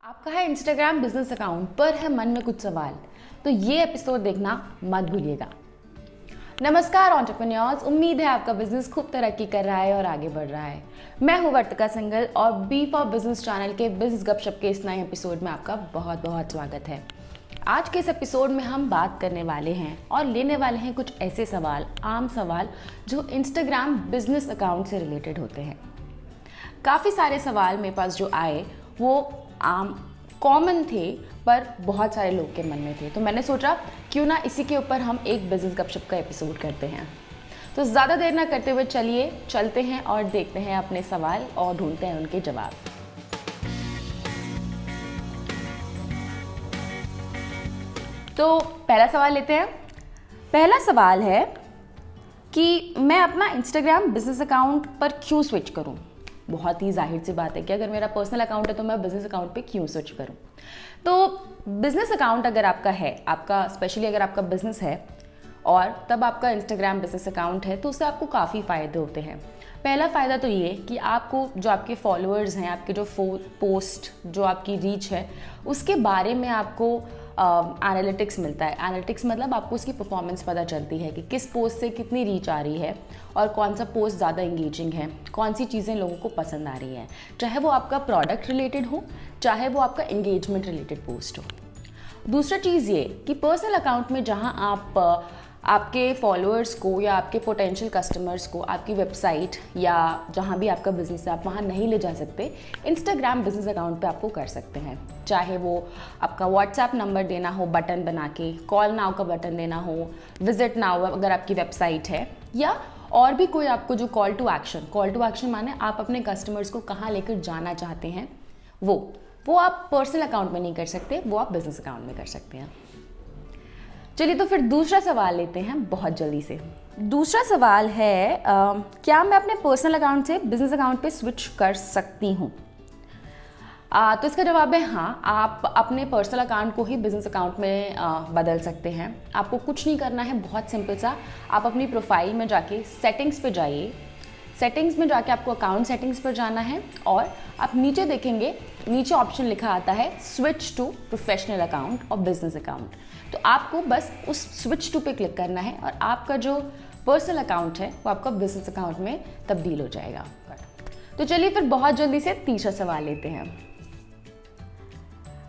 आपका है Instagram business account पर है मन में कुछ सवाल, तो ये एपिसोड देखना मत भूलिएगा। नमस्कार एंटरप्रेन्योर्स, उम्मीद है आपका बिजनेस खूब तरक्की कर रहा है और आगे बढ़ रहा है। मैं हूं वर्तिका सिंघल और बी फॉर बिजनेस चैनल के बिजनेस गपशप के इस नए एपिसोड में आपका बहुत बहुत स्वागत है। आज के इस एपिसोड में हम बात करने वाले हैं और लेने वाले हैं कुछ ऐसे सवाल, आम सवाल जो इंस्टाग्राम बिजनेस अकाउंट से रिलेटेड होते हैं। काफ़ी सारे सवाल मेरे पास जो आए वो आम कॉमन थे, पर बहुत सारे लोग के मन में थे, तो मैंने सोचा क्यों ना इसी के ऊपर हम एक बिजनेस गपशप का एपिसोड करते हैं। तो ज़्यादा देर ना करते हुए चलिए चलते हैं और देखते हैं अपने सवाल और ढूंढते हैं उनके जवाब। तो पहला सवाल लेते हैं। पहला सवाल है कि मैं अपना इंस्टाग्राम बिजनेस अकाउंट पर क्यों स्विच करूं। बहुत ही जाहिर सी बात है कि अगर मेरा पर्सनल अकाउंट है तो मैं बिजनेस अकाउंट पे क्यों स्विच करूं। तो बिजनेस अकाउंट अगर आपका है, आपका स्पेशली अगर आपका बिजनेस है और तब आपका इंस्टाग्राम बिजनेस अकाउंट है, तो उससे आपको काफ़ी फ़ायदे होते हैं। पहला फ़ायदा तो ये कि आपको जो आपके फॉलोअर्स हैं, आपके जो पोस्ट, जो आपकी रीच है, उसके बारे में आपको एनालिटिक्स मिलता है। एनालिटिक्स मतलब आपको उसकी परफॉर्मेंस पता चलती है कि किस पोस्ट से कितनी रीच आ रही है और कौन सा पोस्ट ज़्यादा इंगेजिंग है, कौन सी चीज़ें लोगों को पसंद आ रही हैं, चाहे वो आपका प्रोडक्ट रिलेटेड हो, चाहे वो आपका इंगेजमेंट रिलेटेड पोस्ट हो। दूसरा चीज़ ये कि पर्सनल अकाउंट में जहाँ आप आपके फॉलोअर्स को या आपके पोटेंशियल कस्टमर्स को आपकी वेबसाइट या जहाँ भी आपका बिजनेस है आप वहाँ नहीं ले जा सकते, इंस्टाग्राम बिजनेस अकाउंट पे आपको कर सकते हैं। चाहे वो आपका व्हाट्सएप नंबर देना हो बटन बना के, कॉल नाउ का बटन देना हो, विजिट नाउ अगर आपकी वेबसाइट है, या और भी कोई आपको जो कॉल टू एक्शन माने आप अपने कस्टमर्स को कहाँ लेकर जाना चाहते हैं, वो आप पर्सनल अकाउंट में नहीं कर सकते, वो आप बिजनेस अकाउंट में कर सकते हैं। चलिए तो फिर दूसरा सवाल लेते हैं बहुत जल्दी से। दूसरा सवाल है क्या मैं अपने पर्सनल अकाउंट से बिजनेस अकाउंट पे स्विच कर सकती हूँ। तो इसका जवाब है हाँ, आप अपने पर्सनल अकाउंट को ही बिजनेस अकाउंट में बदल सकते हैं। आपको कुछ नहीं करना है, बहुत सिंपल सा। आप अपनी प्रोफाइल में जाके सेटिंग्स पे जाइए, सेटिंग्स में जाके आपको अकाउंट सेटिंग्स पर जाना है और आप नीचे देखेंगे, नीचे ऑप्शन लिखा आता है स्विच टू प्रोफेशनल अकाउंट और बिजनेस अकाउंट। तो आपको बस उस स्विच टू पे क्लिक करना है और आपका जो पर्सनल अकाउंट है वो आपका बिजनेस अकाउंट में तब्दील हो जाएगा। तो चलिए फिर बहुत जल्दी से तीसरा सवाल लेते हैं।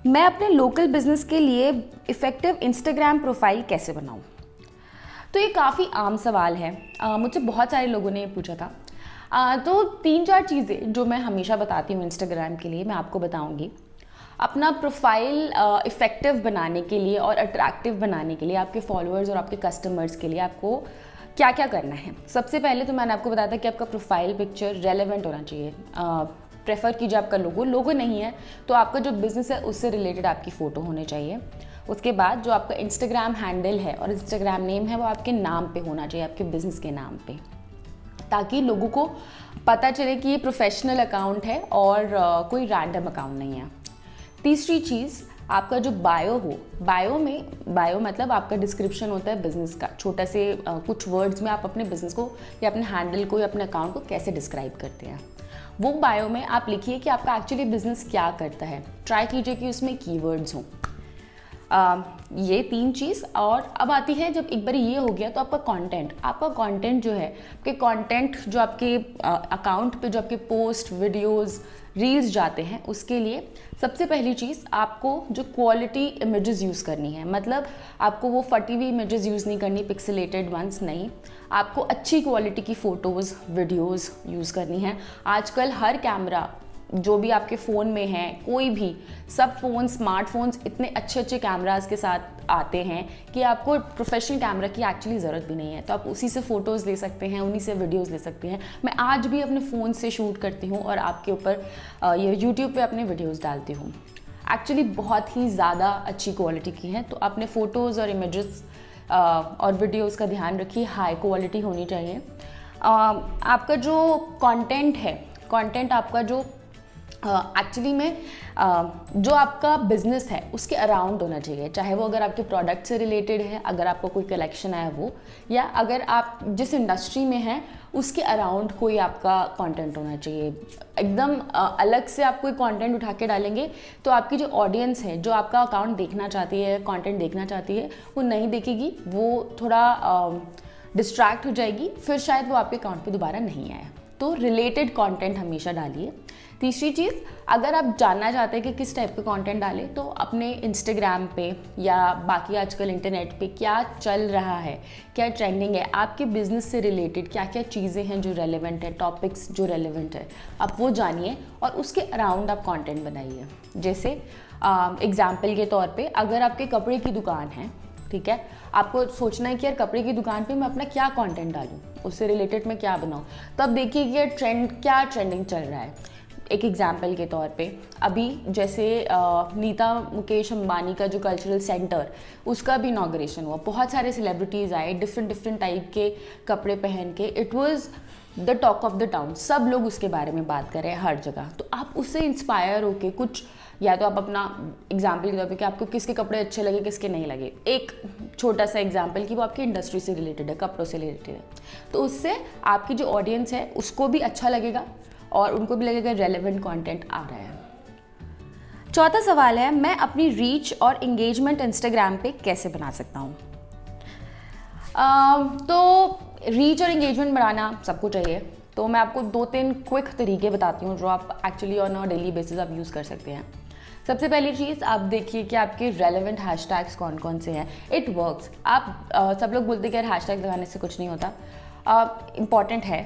मैं अपने लोकल बिजनेस के लिए इफेक्टिव इंस्टाग्राम प्रोफाइल कैसे बनाऊं। तो ये काफ़ी आम सवाल है, मुझसे बहुत सारे लोगों ने ये पूछा था। तो 3-4 चीज़ें जो मैं हमेशा बताती हूँ इंस्टाग्राम के लिए, मैं आपको बताऊँगी। अपना प्रोफाइल इफ़ेक्टिव बनाने के लिए और अट्रैक्टिव बनाने के लिए आपके फॉलोअर्स और आपके कस्टमर्स के लिए आपको क्या क्या करना है। सबसे पहले तो मैंने आपको बताया था कि आपका प्रोफाइल पिक्चर रेलेवेंट होना चाहिए। प्रेफर कीजिए आपका लोगो नहीं है तो आपका जो बिज़नेस है उससे रिलेटेड आपकी फ़ोटो होनी चाहिए। उसके बाद जो आपका इंस्टाग्राम हैंडल है और इंस्टाग्राम नेम है वो आपके नाम पे होना चाहिए, आपके बिज़नेस के नाम पे, ताकि लोगों को पता चले कि ये प्रोफेशनल अकाउंट है और कोई रैंडम अकाउंट नहीं है। तीसरी चीज़, आपका जो बायो मतलब आपका डिस्क्रिप्शन होता है बिजनेस का। छोटा से कुछ वर्ड्स में आप अपने बिजनेस को या अपने हैंडल को या अपने अकाउंट को कैसे डिस्क्राइब करते हैं, वो बायो में आप लिखिए कि आपका एक्चुअली बिजनेस क्या करता है। ट्राई कीजिए कि उसमें कीवर्ड्स हों। ये 3 चीज़। और अब आती है, जब एक बार ये हो गया तो आपका कंटेंट जो है, आपके कंटेंट जो आपके अकाउंट पे जो आपके पोस्ट, वीडियोस, रील्स जाते हैं, उसके लिए सबसे पहली चीज़ आपको जो क्वालिटी इमेजेस यूज़ करनी है। मतलब आपको वो फटी हुई इमेजेस यूज़ नहीं करनी, पिक्सेलेटेड वंस नहीं। आपको अच्छी क्वालिटी की फ़ोटोज़, वीडियोज़ यूज़ करनी है। आजकल हर कैमरा जो भी आपके फ़ोन में है, कोई भी, सब फ़ोन, स्मार्टफोन्स इतने अच्छे कैमरास के साथ आते हैं कि आपको प्रोफेशनल कैमरा की एक्चुअली ज़रूरत भी नहीं है। तो आप उसी से फ़ोटोज़ ले सकते हैं, उन्हीं से वीडियोज़ ले सकते हैं। मैं आज भी अपने फ़ोन से शूट करती हूँ और आपके ऊपर ये यूट्यूब पे अपने वीडियोज़ डालती हूँ। एक्चुअली बहुत ही ज़्यादा अच्छी क्वालिटी की हैं। तो अपने फ़ोटोज़ और इमेजेस और वीडियोज़ का ध्यान रखिए, हाई क्वालिटी होनी चाहिए। आपका जो कंटेंट है, कंटेंट आपका जो एक्चुअली में जो आपका बिजनेस है उसके अराउंड होना चाहिए, चाहे वो अगर आपके प्रोडक्ट से रिलेटेड है, अगर आपको कोई कलेक्शन आया वो, या अगर आप जिस इंडस्ट्री में हैं उसके अराउंड कोई आपका कंटेंट होना चाहिए। एकदम अलग से आप कोई कंटेंट उठा के डालेंगे तो आपकी जो ऑडियंस है, जो आपका अकाउंट देखना चाहती है, कंटेंट देखना चाहती है, वो नहीं देखेगी, वो थोड़ा डिस्ट्रैक्ट हो जाएगी, फिर शायद वो आपके अकाउंट पे दोबारा नहीं आए। तो रिलेटेड कंटेंट हमेशा डालिए। तीसरी चीज़, अगर आप जानना चाहते हैं कि किस टाइप के कंटेंट डालें, तो अपने इंस्टाग्राम पे या बाकी आजकल इंटरनेट पे क्या चल रहा है, क्या ट्रेंडिंग है, आपके बिजनेस से रिलेटेड क्या क्या चीज़ें हैं जो रेलेवेंट है, टॉपिक्स जो रेलेवेंट है, आप वो जानिए और उसके अराउंड आप कंटेंट बनाइए। जैसे एग्जाम्पल के तौर पे, अगर आपके कपड़े की दुकान है, ठीक है, आपको सोचना है कि यार कपड़े की दुकान पे मैं अपना क्या कंटेंट डालूं, उससे रिलेटेड मैं क्या बनाऊं, तो अब देखिए कि यार क्या ट्रेंडिंग चल रहा है। एक एग्जाम्पल के तौर पे, अभी जैसे नीता मुकेश अंबानी का जो कल्चरल सेंटर, उसका भी इनॉग्रेशन हुआ, बहुत सारे सेलिब्रिटीज़ आए डिफरेंट टाइप के कपड़े पहन के, it was the talk of the town, सब लोग उसके बारे में बात कर रहे हैं हर जगह। तो आप उससे इंस्पायर होके कुछ, या तो आप अपना एग्जाम्पल के तौर पे कि आपको किसके कपड़े अच्छे लगे, किसके नहीं लगे, एक छोटा सा एग्जाम्पल कि वो आपकी इंडस्ट्री से रिलेटेड है, कपड़ों से रिलेटेड है, तो उससे आपकी जो ऑडियंस है उसको भी अच्छा लगेगा और उनको भी लगेगा रेलेवेंट कंटेंट आ रहा है। चौथा सवाल है, मैं अपनी रीच और एंगेजमेंट इंस्टाग्राम पे कैसे बना सकता हूँ? तो रीच और एंगेजमेंट बढ़ाना सबको चाहिए, तो मैं आपको 2-3 क्विक तरीके बताती हूँ जो आप actually on a daily basis आप यूज़ कर सकते हैं। सबसे पहली चीज़, आप देखिए कि आपके रेलेवेंट हैशटैग्स कौन कौन से हैं। It works. आप सब लोग बोलते हैं कि यार हैशटैग लगाने से कुछ नहीं होता, इम्पॉर्टेंट है,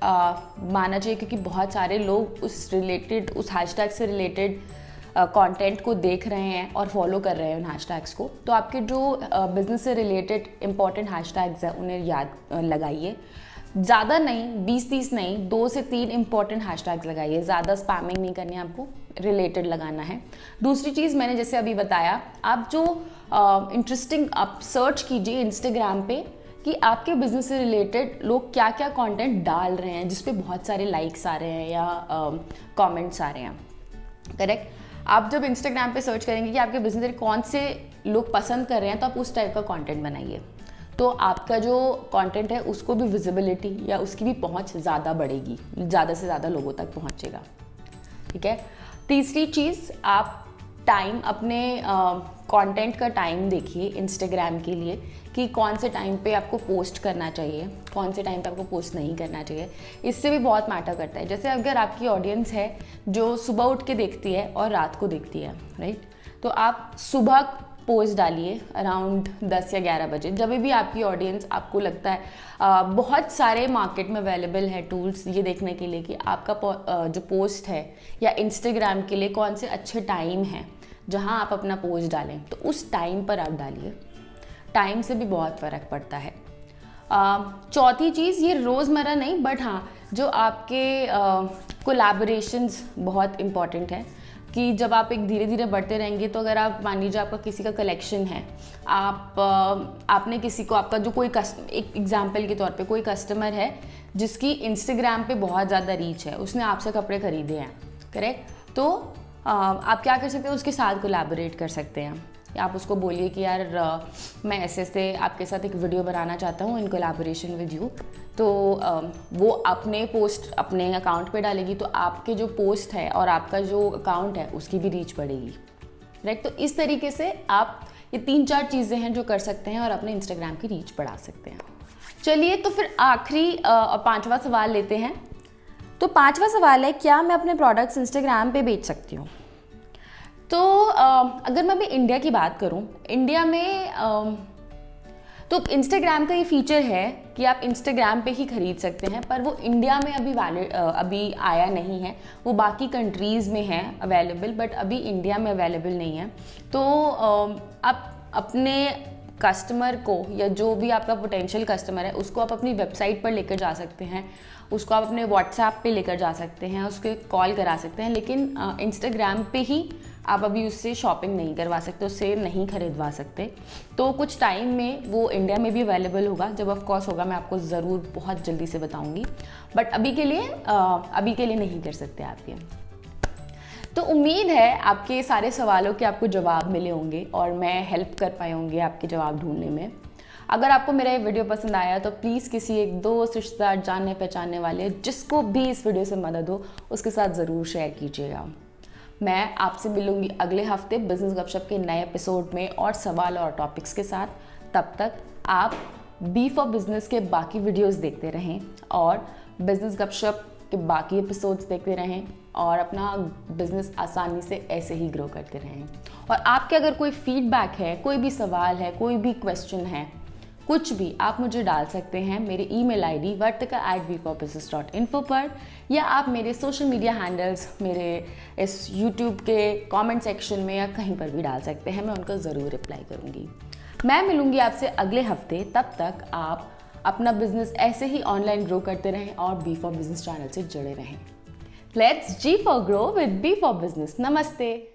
माना चाहिए, क्योंकि बहुत सारे लोग उस हैशटैग से रिलेटेड कंटेंट को देख रहे हैं और फॉलो कर रहे हैं उन हैशटैग्स को। तो आपके जो बिजनेस से रिलेटेड इंपॉर्टेंट हैशटैग्स हैं उन्हें याद लगाइए। ज़्यादा नहीं, 20-30 नहीं, 2 से 3 इंपॉर्टेंट हैशटैग्स लगाइए, ज़्यादा स्पैमिंग नहीं करनी है आपको, रिलेटेड लगाना है। दूसरी चीज़, मैंने जैसे अभी बताया, आप जो इंटरेस्टिंग आप सर्च कीजिए इंस्टाग्राम पे कि आपके बिजनेस से रिलेटेड लोग क्या क्या कंटेंट डाल रहे हैं जिस पे बहुत सारे लाइक्स आ रहे हैं या कमेंट्स आ रहे हैं। करेक्ट। आप जब इंस्टाग्राम पे सर्च करेंगे कि आपके बिजनेस में कौन से लोग पसंद कर रहे हैं, तो आप उस टाइप का कंटेंट बनाइए, तो आपका जो कंटेंट है उसको भी विजिबिलिटी या उसकी भी पहुंच ज़्यादा बढ़ेगी, ज़्यादा से ज़्यादा लोगों तक पहुंचेगा। ठीक है। तीसरी चीज़, आप टाइम, अपने कंटेंट का टाइम देखिए इंस्टाग्राम के लिए कि कौन से टाइम पे आपको पोस्ट करना चाहिए, कौन से टाइम पे आपको पोस्ट नहीं करना चाहिए। इससे भी बहुत मैटर करता है। जैसे अगर आपकी ऑडियंस है जो सुबह उठ के देखती है और रात को देखती है, राइट, तो आप सुबह पोस्ट डालिए अराउंड 10 या 11 बजे, जब भी आपकी ऑडियंस, आपको लगता है बहुत सारे मार्केट में अवेलेबल है टूल्स ये देखने के लिए कि आपका जो पोस्ट है या इंस्टाग्राम के लिए कौन से अच्छे टाइम हैं जहां आप अपना पोस्ट डालें, तो उस टाइम पर आप डालिए। टाइम से भी बहुत फ़र्क पड़ता है। चौथी चीज़, ये रोज़मर्रा नहीं, बट हाँ, जो आपके कोलैबोरेशंस बहुत इम्पॉर्टेंट है कि जब आप एक धीरे धीरे बढ़ते रहेंगे, तो अगर आप मान लीजिए आपका किसी का कलेक्शन है, आपने किसी को, आपका जो कोई एक एग्जांपल के तौर पे कोई कस्टमर है जिसकी इंस्टाग्राम पे बहुत ज़्यादा रीच है, उसने आपसे कपड़े खरीदे हैं, करेक्ट, तो आप क्या कर सकते हैं, उसके साथ कोलैबोरेट कर सकते हैं। या आप उसको बोलिए कि यार मैं ऐसे ऐसे आपके साथ एक वीडियो बनाना चाहता हूँ इन कोलैबोरेशन विद यू, तो वो अपने पोस्ट अपने अकाउंट पे डालेगी, तो आपके जो पोस्ट है और आपका जो अकाउंट है उसकी भी रीच बढ़ेगी, राइट। तो इस तरीके से आप ये 3-4 चीज़ें हैं जो कर सकते हैं और अपने इंस्टाग्राम की रीच बढ़ा सकते हैं। चलिए, तो फिर आखिरी और 5वां सवाल लेते हैं। तो 5वां सवाल है, क्या मैं अपने प्रोडक्ट्स इंस्टाग्राम पे बेच सकती हूँ? तो अगर मैं अभी इंडिया की बात करूं, इंडिया में तो इंस्टाग्राम का ये फीचर है कि आप इंस्टाग्राम पे ही खरीद सकते हैं, पर वो इंडिया में अभी आया नहीं है। वो बाकी कंट्रीज़ में है अवेलेबल, बट अभी इंडिया में अवेलेबल नहीं है। तो आप अपने कस्टमर को, या जो भी आपका पोटेंशियल कस्टमर है, उसको आप अपनी वेबसाइट पर लेकर जा सकते हैं, उसको आप अपने व्हाट्सएप पे लेकर जा सकते हैं, उसके कॉल करा सकते हैं, लेकिन इंस्टाग्राम पे ही आप अभी उससे शॉपिंग नहीं करवा सकते, उससे नहीं खरीदवा सकते। तो कुछ टाइम में वो इंडिया में भी अवेलेबल होगा, जब ऑफ कोर्स होगा मैं आपको ज़रूर बहुत जल्दी से बताऊंगी, बट अभी के लिए नहीं कर सकते आप ये। तो उम्मीद है आपके सारे सवालों के आपको जवाब मिले होंगे और मैं हेल्प कर पाए होंगे आपके जवाब ढूंढने में। अगर आपको मेरा ये वीडियो पसंद आया तो प्लीज़ किसी एक दोस्त, रिश्तेदार, जानने पहचानने वाले जिसको भी इस वीडियो से मदद हो उसके साथ ज़रूर शेयर कीजिएगा। मैं आपसे मिलूंगी अगले हफ्ते बिजनेस गपशप के नए एपिसोड में और सवाल और टॉपिक्स के साथ। तब तक आप बी फॉर बिजनेस के बाकी वीडियोस देखते रहें और बिजनेस गपशप के बाकी एपिसोड्स देखते रहें और अपना बिजनेस आसानी से ऐसे ही ग्रो करते रहें। और आपके अगर कोई फीडबैक है, कोई भी सवाल है, कोई भी क्वेश्चन है, कुछ भी आप मुझे डाल सकते हैं मेरे ईमेल आईडी vartika@bforbusiness.info पर, या आप मेरे सोशल मीडिया हैंडल्स मेरे इस यूट्यूब के कमेंट सेक्शन में या कहीं पर भी डाल सकते हैं। मैं उनको ज़रूर रिप्लाई करूँगी। मैं मिलूँगी आपसे अगले हफ्ते। तब तक आप अपना बिजनेस ऐसे ही ऑनलाइन ग्रो करते रहें और बी फॉर बिजनेस चैनल से जुड़े रहें। Let's G for grow with B for business. नमस्ते।